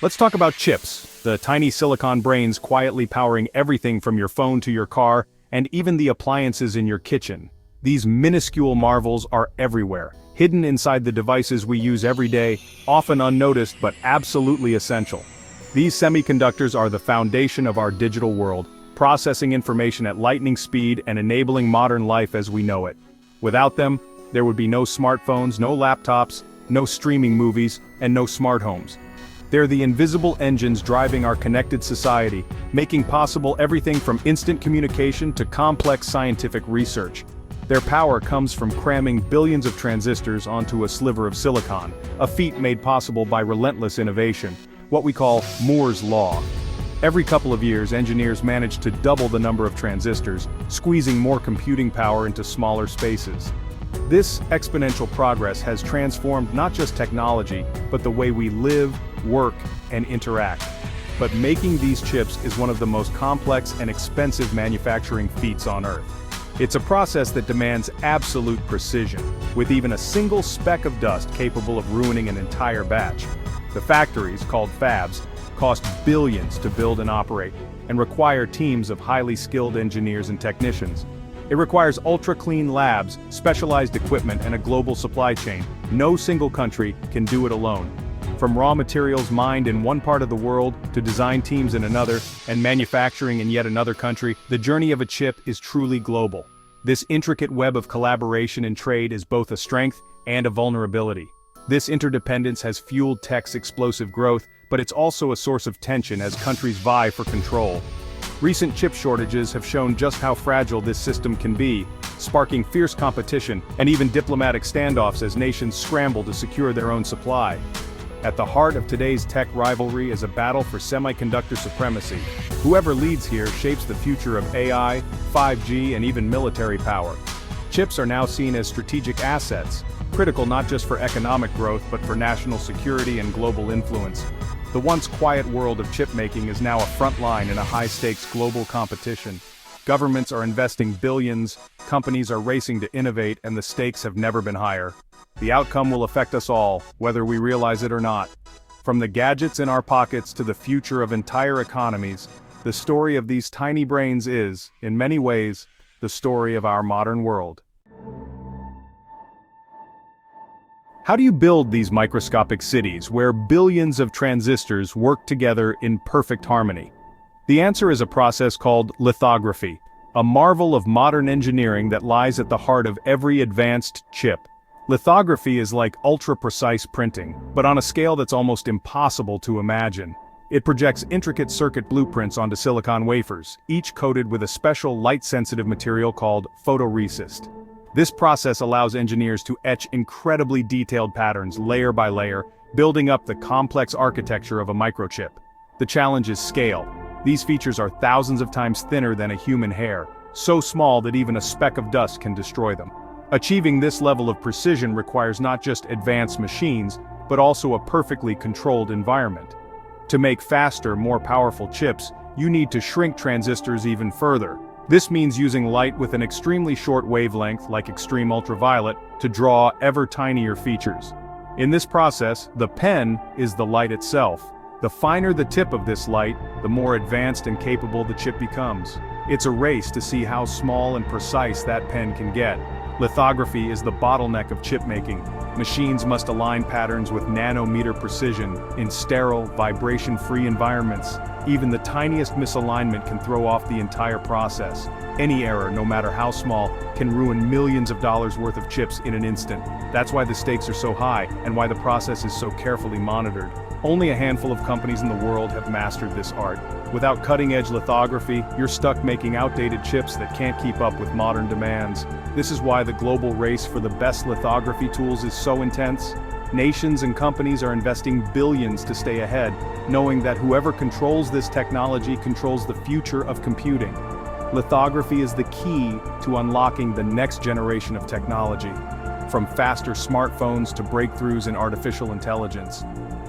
Let's talk about chips, the tiny silicon brains quietly powering everything from your phone to your car, and even the appliances in your kitchen. These minuscule marvels are everywhere, hidden inside the devices we use every day, often unnoticed but absolutely essential. These semiconductors are the foundation of our digital world, processing information at lightning speed and enabling modern life as we know it. Without them, there would be no smartphones, no laptops, no streaming movies, and no smart homes. They're the invisible engines driving our connected society, making possible everything from instant communication to complex scientific research. Their power comes from cramming billions of transistors onto a sliver of silicon, a feat made possible by relentless innovation, what we call Moore's Law. Every couple of years, engineers manage to double the number of transistors, squeezing more computing power into smaller spaces. This exponential progress has transformed not just technology, but the way we live, work, and interact. But making these chips is one of the most complex and expensive manufacturing feats on Earth. It's a process that demands absolute precision, with even a single speck of dust capable of ruining an entire batch. The factories, called fabs, cost billions to build and operate, and require teams of highly skilled engineers and technicians. It requires ultra-clean labs, specialized equipment, and a global supply chain. No single country can do it alone. From raw materials mined in one part of the world, to design teams in another, and manufacturing in yet another country, the journey of a chip is truly global. This intricate web of collaboration and trade is both a strength and a vulnerability. This interdependence has fueled tech's explosive growth, but it's also a source of tension as countries vie for control. Recent chip shortages have shown just how fragile this system can be, sparking fierce competition and even diplomatic standoffs as nations scramble to secure their own supply. At the heart of today's tech rivalry is a battle for semiconductor supremacy. Whoever leads here shapes the future of AI, 5G, and even military power. Chips are now seen as strategic assets, critical not just for economic growth but for national security and global influence. The once quiet world of chipmaking is now a front line in a high-stakes global competition. Governments are investing billions, companies are racing to innovate, and the stakes have never been higher. The outcome will affect us all, whether we realize it or not. From the gadgets in our pockets to the future of entire economies, the story of these tiny brains is, in many ways, the story of our modern world. How do you build these microscopic cities where billions of transistors work together in perfect harmony? The answer is a process called lithography, a marvel of modern engineering that lies at the heart of every advanced chip. Lithography is like ultra-precise printing, but on a scale that's almost impossible to imagine. It projects intricate circuit blueprints onto silicon wafers, each coated with a special light-sensitive material called photoresist. This process allows engineers to etch incredibly detailed patterns layer by layer, building up the complex architecture of a microchip. The challenge is scale. These features are thousands of times thinner than a human hair, so small that even a speck of dust can destroy them. Achieving this level of precision requires not just advanced machines, but also a perfectly controlled environment. To make faster, more powerful chips, you need to shrink transistors even further. This means using light with an extremely short wavelength, like extreme ultraviolet, to draw ever tinier features. In this process, the pen is the light itself. The finer the tip of this light, the more advanced and capable the chip becomes. It's a race to see how small and precise that pen can get. Lithography is the bottleneck of chip making. Machines must align patterns with nanometer precision in sterile, vibration-free environments. Even the tiniest misalignment can throw off the entire process. Any error, no matter how small, can ruin millions of dollars worth of chips in an instant. That's why the stakes are so high, and why the process is so carefully monitored. Only a handful of companies in the world have mastered this art. Without cutting-edge lithography, you're stuck making outdated chips that can't keep up with modern demands. This is why the global race for the best lithography tools is so intense. Nations and companies are investing billions to stay ahead, knowing that whoever controls this technology controls the future of computing. Lithography is the key to unlocking the next generation of technology, from faster smartphones to breakthroughs in artificial intelligence.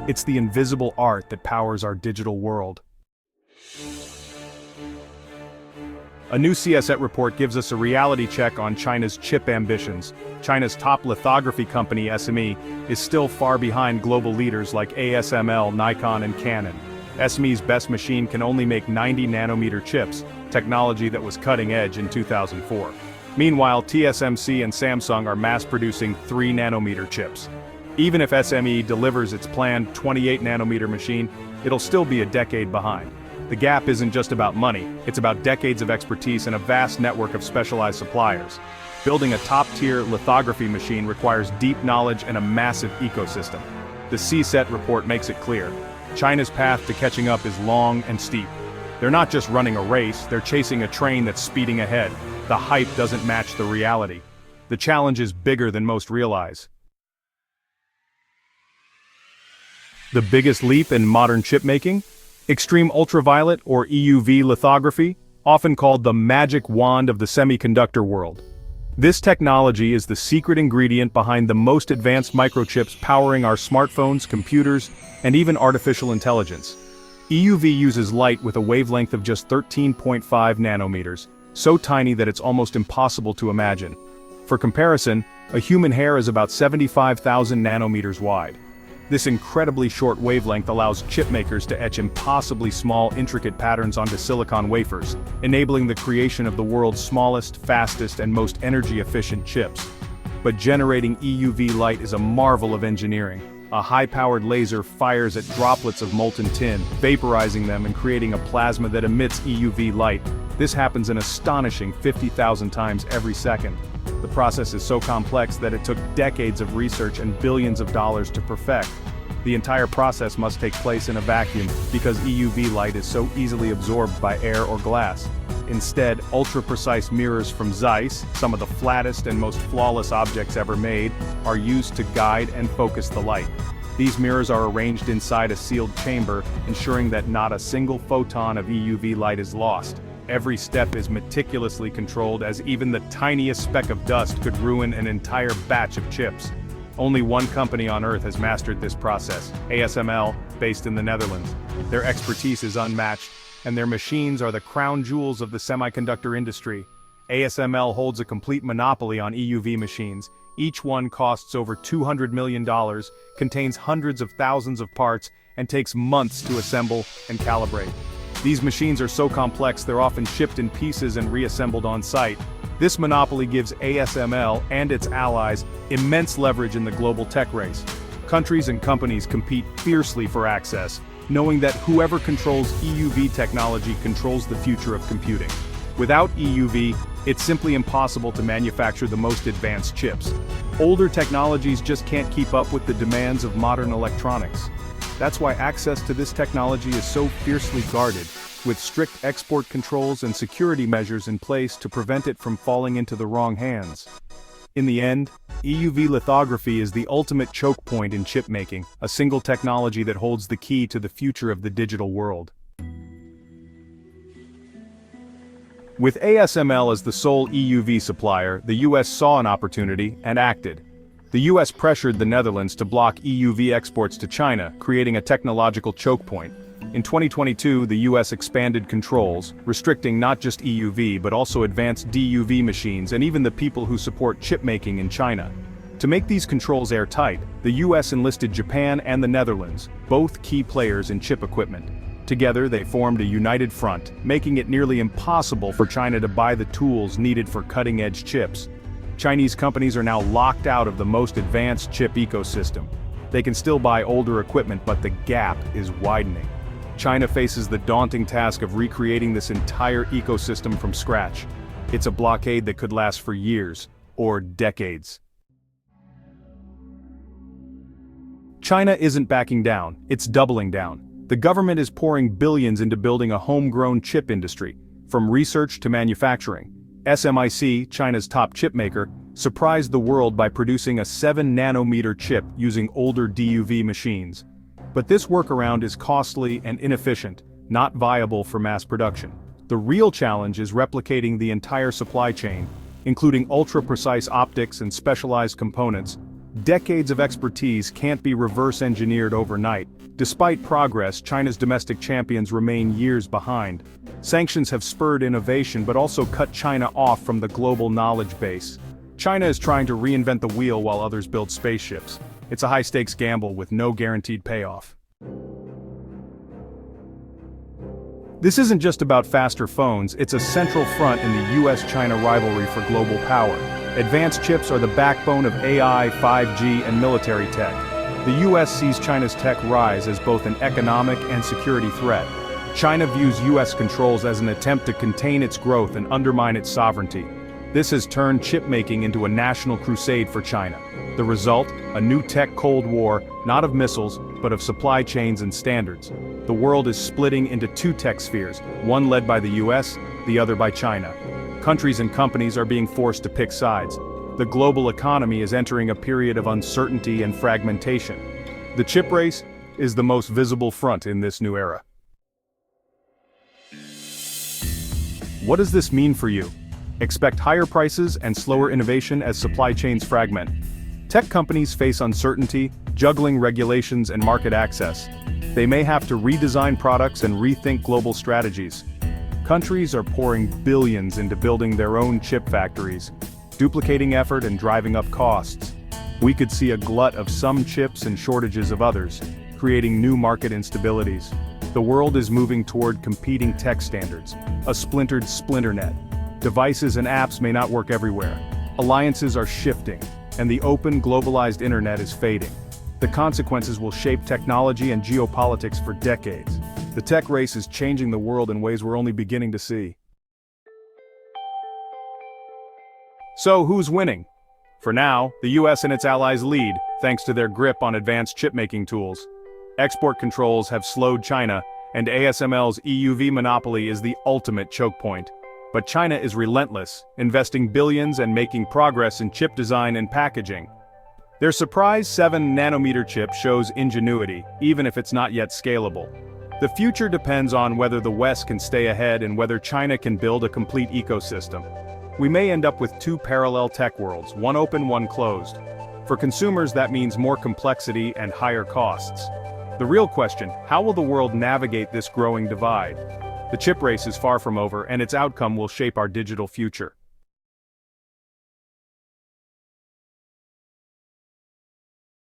It's the invisible art that powers our digital world. A new CSET report gives us a reality check on China's chip ambitions. China's top lithography company, SME, is still far behind global leaders like ASML, Nikon, and Canon. SME's best machine can only make 90 nanometer chips, technology that was cutting edge in 2004. Meanwhile, TSMC and Samsung are mass-producing 3 nanometer chips. Even if SME delivers its planned 28 nanometer machine, it'll still be a decade behind. The gap isn't just about money, it's about decades of expertise and a vast network of specialized suppliers. Building a top-tier lithography machine requires deep knowledge and a massive ecosystem. The CSET report makes it clear. China's path to catching up is long and steep. They're not just running a race, they're chasing a train that's speeding ahead. The hype doesn't match the reality. The challenge is bigger than most realize. The biggest leap in modern chipmaking? Extreme ultraviolet, or EUV lithography, often called the magic wand of the semiconductor world. This technology is the secret ingredient behind the most advanced microchips powering our smartphones, computers, and even artificial intelligence. EUV uses light with a wavelength of just 13.5 nanometers, so tiny that it's almost impossible to imagine. For comparison, a human hair is about 75,000 nanometers wide. This incredibly short wavelength allows chipmakers to etch impossibly small, intricate patterns onto silicon wafers, enabling the creation of the world's smallest, fastest, and most energy-efficient chips. But generating EUV light is a marvel of engineering. A high-powered laser fires at droplets of molten tin, vaporizing them and creating a plasma that emits EUV light. This happens an astonishing 50,000 times every second. The process is so complex that it took decades of research and billions of dollars to perfect. The entire process must take place in a vacuum because EUV light is so easily absorbed by air or glass. Instead, ultra-precise mirrors from Zeiss, some of the flattest and most flawless objects ever made, are used to guide and focus the light. These mirrors are arranged inside a sealed chamber, ensuring that not a single photon of EUV light is lost. Every step is meticulously controlled, as even the tiniest speck of dust could ruin an entire batch of chips. Only one company on Earth has mastered this process, ASML, based in the Netherlands. Their expertise is unmatched, and their machines are the crown jewels of the semiconductor industry. ASML holds a complete monopoly on EUV machines. Each one costs over $200 million, contains hundreds of thousands of parts, and takes months to assemble and calibrate. These machines are so complex they're often shipped in pieces and reassembled on site. This monopoly gives ASML and its allies immense leverage in the global tech race. Countries and companies compete fiercely for access, knowing that whoever controls EUV technology controls the future of computing. Without EUV, it's simply impossible to manufacture the most advanced chips. Older technologies just can't keep up with the demands of modern electronics. That's why access to this technology is so fiercely guarded, with strict export controls and security measures in place to prevent it from falling into the wrong hands. In the end, EUV lithography is the ultimate choke point in chip making, a single technology that holds the key to the future of the digital world. With ASML as the sole EUV supplier, the US saw an opportunity and acted. The US pressured the Netherlands to block EUV exports to China, creating a technological choke point. In 2022, the US expanded controls, restricting not just EUV but also advanced DUV machines and even the people who support chip making in China. To make these controls airtight, the US enlisted Japan and the Netherlands, both key players in chip equipment. Together they formed a united front, making it nearly impossible for China to buy the tools needed for cutting-edge chips. Chinese companies are now locked out of the most advanced chip ecosystem. They can still buy older equipment, but the gap is widening. China faces the daunting task of recreating this entire ecosystem from scratch. It's a blockade that could last for years, or decades. China isn't backing down, it's doubling down. The government is pouring billions into building a homegrown chip industry, from research to manufacturing. SMIC, China's top chipmaker, surprised the world by producing a 7-nanometer chip using older DUV machines. But this workaround is costly and inefficient, not viable for mass production. The real challenge is replicating the entire supply chain, including ultra-precise optics and specialized components, Decades of expertise can't be reverse-engineered overnight. Despite progress, China's domestic champions remain years behind. Sanctions have spurred innovation but also cut China off from the global knowledge base. China is trying to reinvent the wheel while others build spaceships. It's a high-stakes gamble with no guaranteed payoff. This isn't just about faster phones, it's a central front in the US-China rivalry for global power. Advanced chips are the backbone of AI, 5G, and military tech. The US sees China's tech rise as both an economic and security threat. China views US controls as an attempt to contain its growth and undermine its sovereignty. This has turned chip-making into a national crusade for China. The result? A new tech Cold War, not of missiles, but of supply chains and standards. The world is splitting into two tech spheres, one led by the US, the other by China. Countries and companies are being forced to pick sides. The global economy is entering a period of uncertainty and fragmentation. The chip race is the most visible front in this new era. What does this mean for you? Expect higher prices and slower innovation as supply chains fragment. Tech companies face uncertainty, juggling regulations and market access. They may have to redesign products and rethink global strategies. Countries are pouring billions into building their own chip factories, duplicating effort and driving up costs. We could see a glut of some chips and shortages of others, creating new market instabilities. The world is moving toward competing tech standards, a splintered splinternet. Devices and apps may not work everywhere. Alliances are shifting, and the open, globalized internet is fading. The consequences will shape technology and geopolitics for decades. The tech race is changing the world in ways we're only beginning to see. So, who's winning? For now, the US and its allies lead, thanks to their grip on advanced chip-making tools. Export controls have slowed China, and ASML's EUV monopoly is the ultimate choke point. But China is relentless, investing billions and making progress in chip design and packaging. Their surprise 7-nanometer chip shows ingenuity, even if it's not yet scalable. The future depends on whether the West can stay ahead and whether China can build a complete ecosystem. We may end up with two parallel tech worlds, one open, one closed. For consumers, that means more complexity and higher costs. The real question, how will the world navigate this growing divide? The chip race is far from over, and its outcome will shape our digital future.